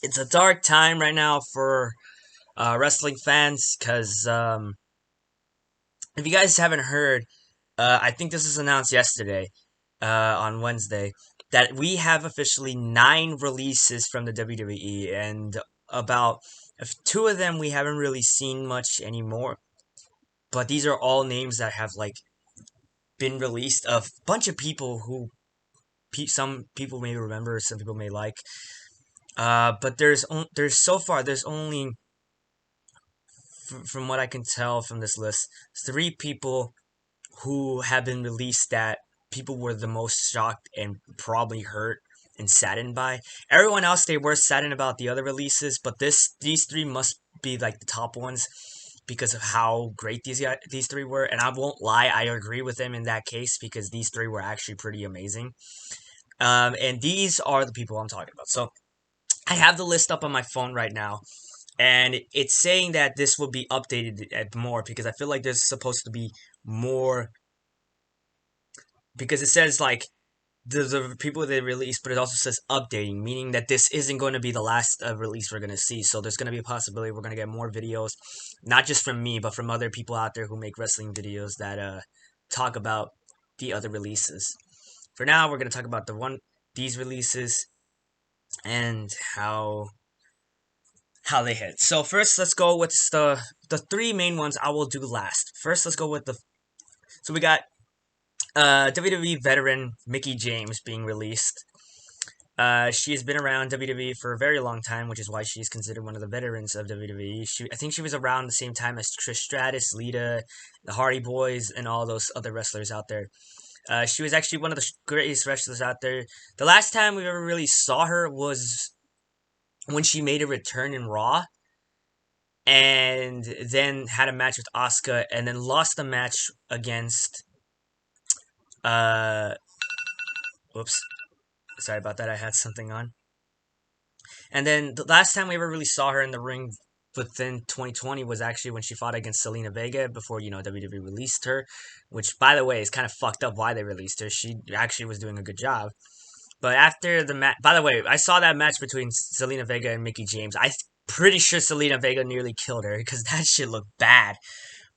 It's a dark time right now for wrestling fans because if you guys haven't heard, I think this was announced yesterday on Wednesday that we have officially 9 releases from the WWE, and about two of them we haven't really seen much anymore. But these are all names that have like been released of a bunch of people who some people may remember, some people may like. But there's so far there's only from what I can tell from this list, 3 people who have been released that people were the most shocked and probably hurt and saddened by. Everyone else, they were saddened about the other releases, but these 3 must be like the top ones because of how great these 3 were. And I won't lie, I agree with them in that case because these 3 were actually pretty amazing. And these are the people I'm talking about. So I have the list up on my phone right now, and it's saying that this will be updated at more because I feel like there's supposed to be more because it says like the people they release, but it also says updating, meaning that this isn't going to be the last release we're going to see. So there's going to be a possibility we're going to get more videos, not just from me, but from other people out there who make wrestling videos that talk about the other releases. For now, we're going to talk about these releases and how they hit. So first, let's go with the 3 main ones I will do last. First, let's go with so we got WWE veteran Mickie James being released. She has been around WWE for a very long time, which is why she's considered one of the veterans of WWE. I think she was around the same time as Trish Stratus, Lita, the Hardy Boys, and all those other wrestlers out there. She was actually one of the greatest wrestlers out there. The last time we ever really saw her was when she made a return in Raw, and then had a match with Asuka, and then lost the match against uh whoops, sorry about that, I had something on. And then the last time we ever really saw her in the ring within 2020 was actually when she fought against Selena Vega before, WWE released her, which, by the way, is kind of fucked up why they released her. She actually was doing a good job. But after the match, by the way, I saw that match between Selena Vega and Mickie James. I'm pretty sure Selena Vega nearly killed her because that shit looked bad.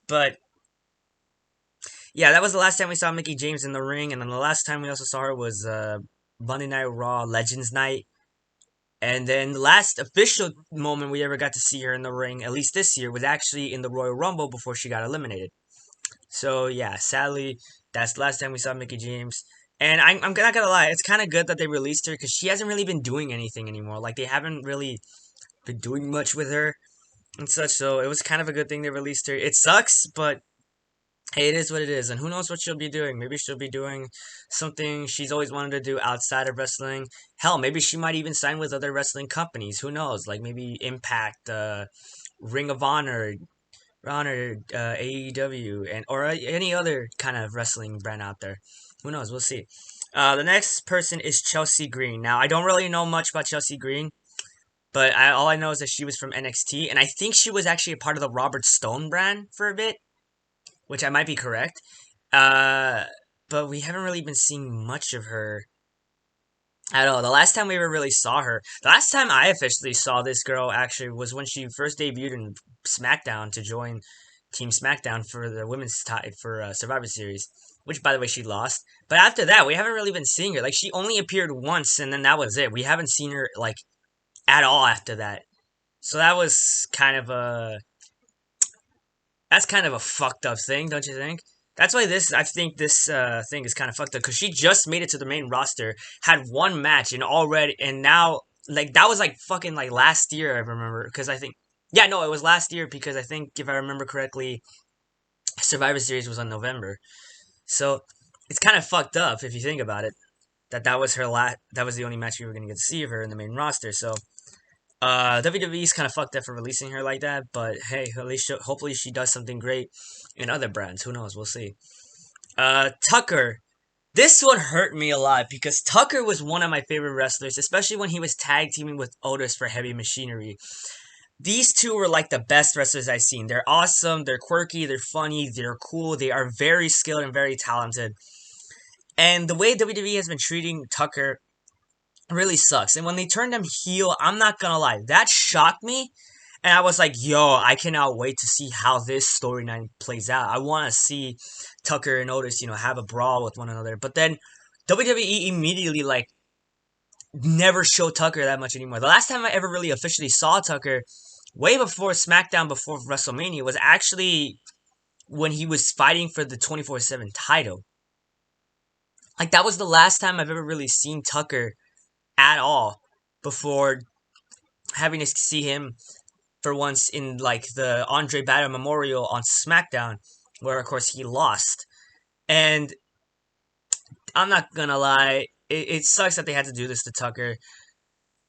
But yeah, that was the last time we saw Mickie James in the ring, and then the last time we also saw her was Monday Night Raw Legends Night. And then the last official moment we ever got to see her in the ring, at least this year, was actually in the Royal Rumble before she got eliminated. So yeah, sadly, that's the last time we saw Mickie James. And I'm not gonna lie, it's kind of good that they released her because she hasn't really been doing anything anymore. Like, they haven't really been doing much with her and such, so it was kind of a good thing they released her. It sucks, but hey, it is what it is, and who knows what she'll be doing. Maybe she'll be doing something she's always wanted to do outside of wrestling. Hell, maybe she might even sign with other wrestling companies. Who knows? Like maybe Impact, Ring of Honor, AEW, and or any other kind of wrestling brand out there. Who knows? We'll see. The next person is Chelsea Green. Now, I don't really know much about Chelsea Green, but all I know is that she was from NXT, and I think she was actually a part of the Robert Stone brand for a bit, which I might be correct. Uh, but we haven't really been seeing much of her at all. The last time we ever really saw her, the last time I officially saw this girl actually was when she first debuted in SmackDown to join Team SmackDown for the women's for Survivor Series, which by the way she lost. But after that, we haven't really been seeing her. Like, she only appeared once, and then that was it. We haven't seen her like at all after that. So that was kind of a that's kind of a fucked up thing, don't you think? That's why I think this thing is kind of fucked up because she just made it to the main roster, had one match, and now like that was like fucking like last year. I remember because I think yeah, no, it was last year because I think if I remember correctly, Survivor Series was on November. So it's kind of fucked up if you think about it. That was her last. That was the only match we were gonna get to see of her in the main roster. So WWE's kind of fucked up for releasing her like that, but hey, at least hopefully she does something great in other brands. Who knows? We'll see. Tucker. This one hurt me a lot because Tucker was one of my favorite wrestlers, especially when he was tag teaming with Otis for Heavy Machinery. These two were like the best wrestlers I've seen. They're awesome, they're quirky, they're funny, they're cool, they are very skilled and very talented. And the way WWE has been treating Tucker really sucks. And when they turned him heel, I'm not gonna lie, that shocked me. And I was like, yo, I cannot wait to see how this storyline plays out. I want to see Tucker and Otis, have a brawl with one another. But then WWE immediately, like, never show Tucker that much anymore. The last time I ever really officially saw Tucker, way before SmackDown, before WrestleMania, was actually when he was fighting for the 24/7 title. Like, that was the last time I've ever really seen Tucker at all before having to see him for once in, like, the Andre Battle Memorial on SmackDown, where, of course, he lost. And I'm not gonna lie, it sucks that they had to do this to Tucker.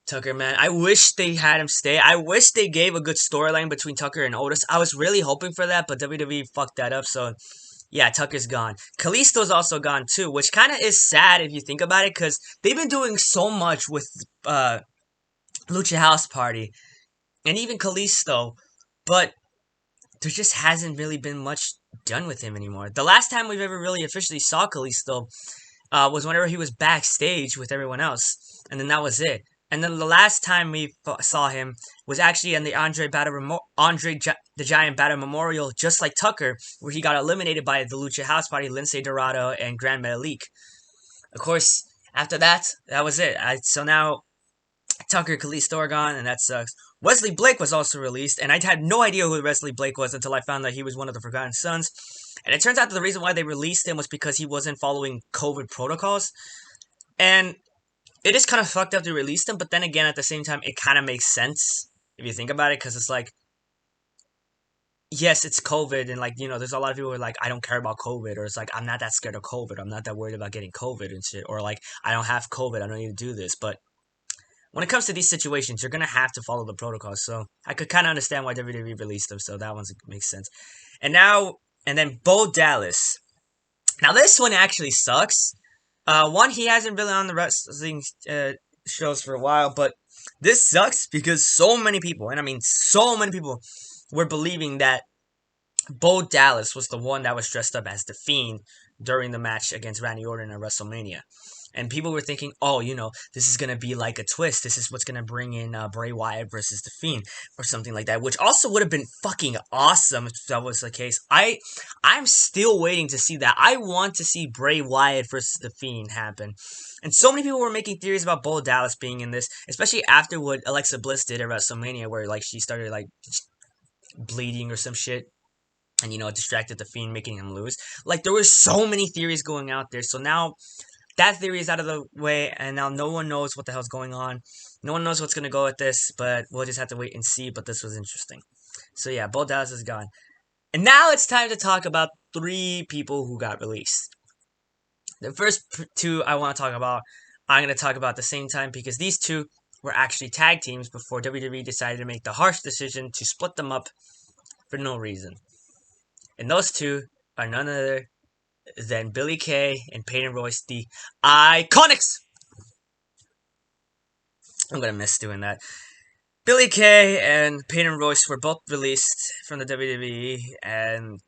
Tucker, man, I wish they had him stay. I wish they gave a good storyline between Tucker and Otis. I was really hoping for that, but WWE fucked that up. So, yeah, Tucker's gone. Kalisto's also gone too, which kind of is sad if you think about it, because they've been doing so much with Lucha House Party and even Kalisto, but there just hasn't really been much done with him anymore. The last time we've ever really officially saw Kalisto was whenever he was backstage with everyone else, and then that was it. And then the last time we saw him was actually in the the Giant Battle Memorial, just like Tucker, where he got eliminated by the Lucha House Party, Lince Dorado, and Gran Metalik. Of course, after that, that was it. So now Tucker, Kalisto are gone, and that sucks. Wesley Blake was also released, and I had no idea who Wesley Blake was until I found that he was one of the Forgotten Sons. And it turns out that the reason why they released him was because he wasn't following COVID protocols. And it is kind of fucked up to release him, but then again, at the same time, it kind of makes sense if you think about it, because it's like, yes, it's COVID, and, like, there's a lot of people who are like, I don't care about COVID, or it's like, I'm not that scared of COVID, I'm not that worried about getting COVID and shit, or like, I don't have COVID, I don't need to do this. But when it comes to these situations, you're gonna have to follow the protocols. So I could kind of understand why WWE released them. So that one makes sense. And then Bo Dallas. Now this one actually sucks. One, he hasn't been on the wrestling shows for a while, but this sucks because so many people, and I mean so many people, were believing that Bo Dallas was the one that was dressed up as the Fiend during the match against Randy Orton at WrestleMania. And people were thinking, oh, this is going to be like a twist. This is what's going to bring in Bray Wyatt versus The Fiend or something like that, which also would have been fucking awesome if that was the case. I'm still waiting to see that. I want to see Bray Wyatt versus The Fiend happen. And so many people were making theories about Bo Dallas being in this, especially after what Alexa Bliss did at WrestleMania, where, like, she started, like, bleeding or some shit. And, distracted The Fiend, making him lose. Like, there were so many theories going out there. So now that theory is out of the way, and now no one knows what the hell's going on. No one knows what's going to go with this, but we'll just have to wait and see. But this was interesting. So yeah, Bo Dallas is gone. And now it's time to talk about 3 people who got released. The first 2 I want to talk about, I'm going to talk about at the same time, because these 2 were actually tag teams before WWE decided to make the harsh decision to split them up for no reason. And those 2 are none other than Billie Kay and Payton Royce, the Iconics. I'm gonna miss doing that. Billie Kay and Payton Royce were both released from the WWE, and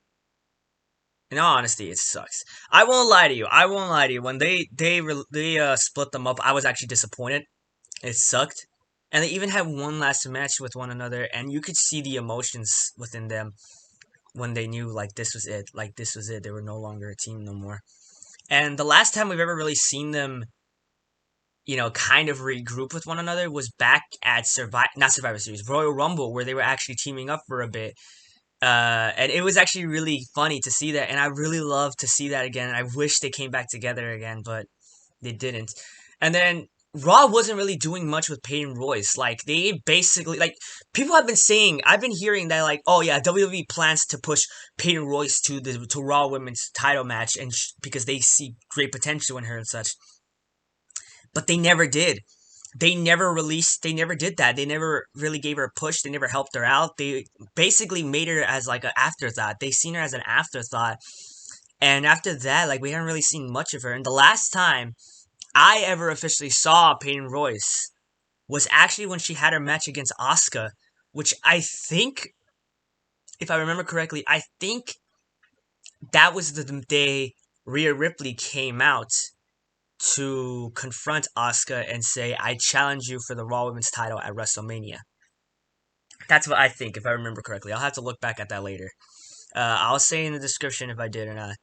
in all honesty, it sucks. I won't lie to you. When they split them up, I was actually disappointed. It sucked, and they even had one last match with one another, and you could see the emotions within them when they knew, like, this was it. Like, this was it. They were no longer a team no more. And the last time we've ever really seen them, kind of regroup with one another was back at not Survivor Series, Royal Rumble, where they were actually teaming up for a bit. And it was actually really funny to see that, and I really love to see that again. I wish they came back together again, but they didn't. And then Raw wasn't really doing much with Payton Royce. Like, they basically, like, people have been saying, I've been hearing that, like, oh yeah, WWE plans to push Payton Royce to Raw Women's title match, and because they see great potential in her and such. But they never did. They never did that. They never really gave her a push. They never helped her out. They basically made her as, like, an afterthought. They seen her as an afterthought. And after that, like, we haven't really seen much of her. And the last time I ever officially saw Payton Royce was actually when she had her match against Asuka, which I think, if I remember correctly, I think that was the day Rhea Ripley came out to confront Asuka and say, "I challenge you for the Raw Women's title at WrestleMania." That's what I think, if I remember correctly. I'll have to look back at that later. I'll say in the description if I did or not,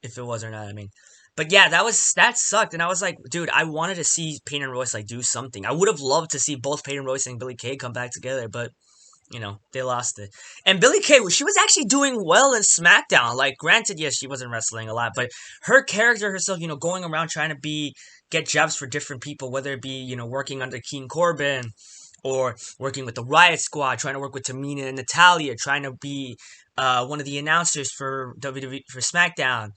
if it was or not. I mean, but yeah, that sucked, and I was like, dude, I wanted to see Payton Royce like do something. I would have loved to see both Payton Royce and Billie Kay come back together, but they lost it. And Billie Kay, she was actually doing well in SmackDown. Like, granted, yes, she wasn't wrestling a lot, but her character herself, going around trying to get jobs for different people, whether it be, working under King Corbin or working with the Riot Squad, trying to work with Tamina and Natalia, trying to be one of the announcers for WWE for SmackDown,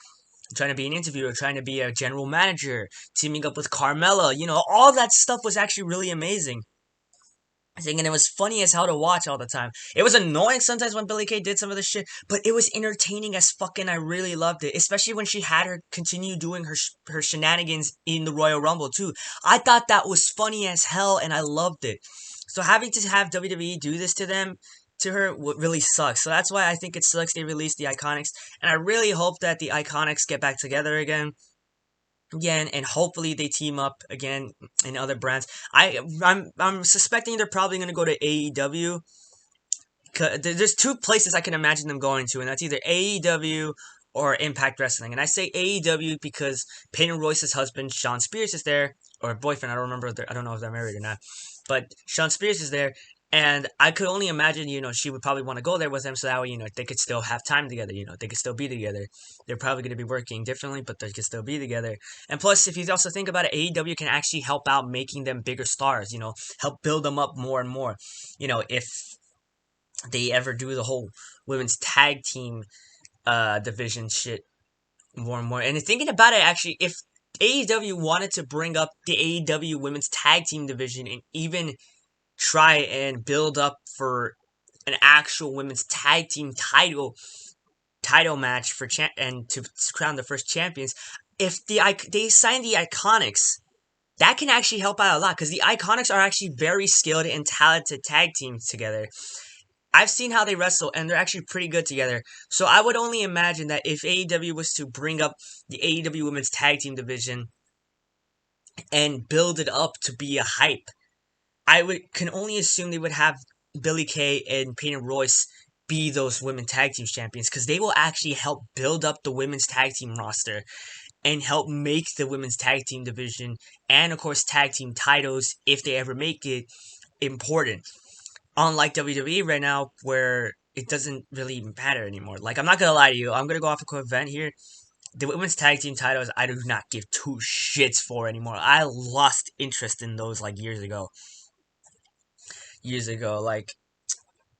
trying to be an interviewer, trying to be a general manager, teaming up with Carmella. All that stuff was actually really amazing. And it was funny as hell to watch all the time. It was annoying sometimes when Billie Kay did some of the shit, but it was entertaining as fucking. I really loved it, especially when she had her continue doing her shenanigans in the Royal Rumble too. I thought that was funny as hell, and I loved it. So having to have WWE do this to her really sucks. So that's why I think it sucks they released the Iconics, and I really hope that the Iconics get back together again, and hopefully they team up again in other brands. I'm suspecting they're probably going to go to AEW. There's two places I can imagine them going to, and that's either AEW or Impact Wrestling. And I say AEW because Peyton Royce's husband Sean Spears is there, or boyfriend. I don't remember. I don't know if they're married or not, but Sean Spears is there. And I could only imagine, she would probably want to go there with him, so that way, they could still have time together, they could still be together. They're probably going to be working differently, but they could still be together. And plus, if you also think about it, AEW can actually help out making them bigger stars, help build them up more and more. If they ever do the whole women's tag team division shit more and more. And thinking about it, actually, if AEW wanted to bring up the AEW women's tag team division and even try and build up for an actual women's tag team title match for and to crown the first champions, if they sign the Iconics, that can actually help out a lot, because the Iconics are actually very skilled and talented tag teams together. I've seen how they wrestle, and they're actually pretty good together. So I would only imagine that if AEW was to bring up the AEW women's tag team division and build it up to be a hype, can only assume they would have Billie Kay and Peyton Royce be those women tag team champions, because they will actually help build up the women's tag team roster and help make the women's tag team division and, of course, tag team titles, if they ever make it, important. Unlike WWE right now, where it doesn't really matter anymore. Like, I'm not gonna lie to you, I'm gonna go off a quick vent here. The women's tag team titles, I do not give two shits for anymore. I lost interest in those like years ago. Like,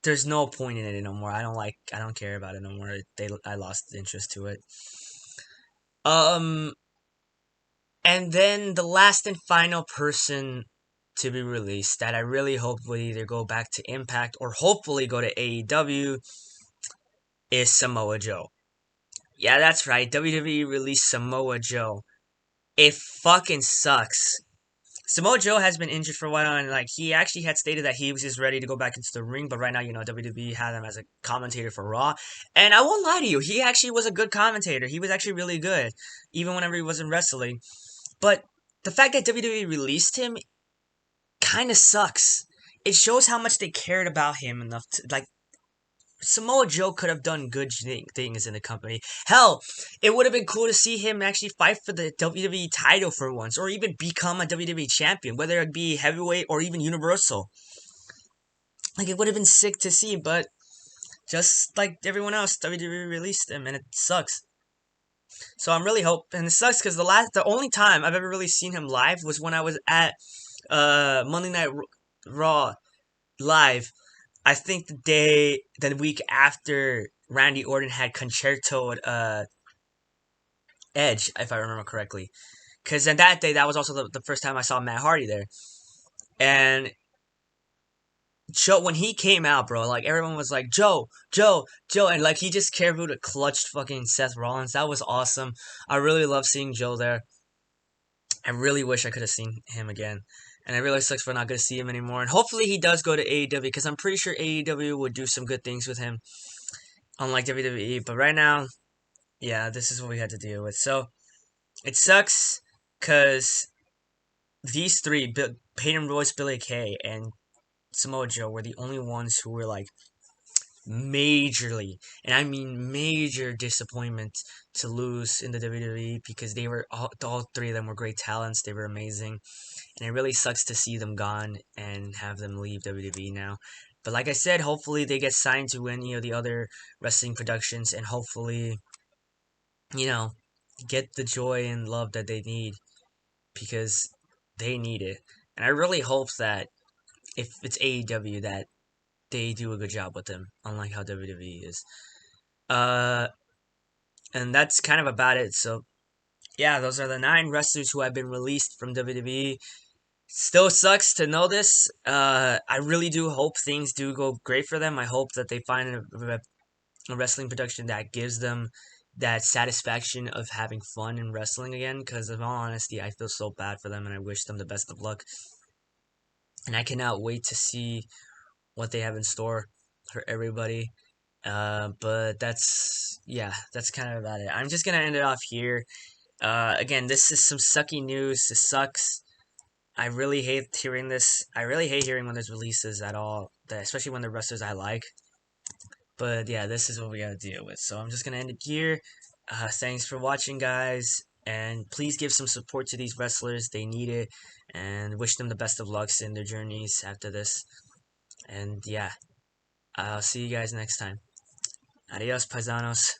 there's no point in it no more. I don't care about it no more. I lost interest to it. And then the last and final person to be released that I really hope will either go back to Impact or hopefully go to AEW is Samoa Joe. Yeah, that's right. WWE released Samoa Joe. It fucking sucks. Samoa Joe has been injured for a while, and like he actually had stated that he was just ready to go back into the ring, but right now, WWE had him as a commentator for Raw. And I won't lie to you, he actually was a good commentator. He was actually really good, even whenever he wasn't wrestling. But the fact that WWE released him kind of sucks. It shows how much they cared about him enough to, like, Samoa Joe could have done good things in the company. Hell, it would have been cool to see him actually fight for the WWE title for once, or even become a WWE champion, whether it be heavyweight or even universal. Like, it would have been sick to see, but just like everyone else, WWE released him, and it sucks. So I'm really hoping, and it sucks because the only time I've ever really seen him live was when I was at Monday Night Raw live. I think the week after Randy Orton had concertoed Edge, if I remember correctly. Because then that day, that was also the first time I saw Matt Hardy there. And Joe, when he came out, bro, like, everyone was like, Joe, and like, he just carefully clutched fucking Seth Rollins. That was awesome. I really love seeing Joe there. I really wish I could have seen him again. And it really sucks for not going to see him anymore. And hopefully he does go to AEW, because I'm pretty sure AEW would do some good things with him, unlike WWE. But right now, yeah, this is what we had to deal with. So, it sucks. because these three, Payton Royce, Billy Kay, and Samoa Joe, were the only ones who were like majorly, and I mean major disappointment to lose in the WWE, because they were all three of them were great talents. They were amazing, and it really sucks to see them gone and have them leave WWE now. But like I said, hopefully they get signed to any of the other wrestling productions, and hopefully, you know, get the joy and love that they need, because they need it. And I really hope that if it's AEW, that they do a good job with them, unlike how WWE is. Uh, and that's kind of about it. So yeah, those are the 9 wrestlers who have been released from WWE. Still sucks to know this. I really do hope things do go great for them. I hope that they find a wrestling production that gives them that satisfaction of having fun in wrestling again. Because in all honesty, I feel so bad for them, and I wish them the best of luck. And I cannot wait to see what they have in store for everybody. But that's kind of about it. I'm just gonna end it off here. Again, this is some sucky news. This sucks. I really hate hearing this. I really hate hearing when there's releases at all, especially when the wrestlers I like. But yeah, this is what we gotta deal with. So I'm just gonna end it here. Thanks for watching, guys, and please give some support to these wrestlers. They need it, and wish them the best of lucks in their journeys after this. And yeah, I'll see you guys next time. Adios, paisanos.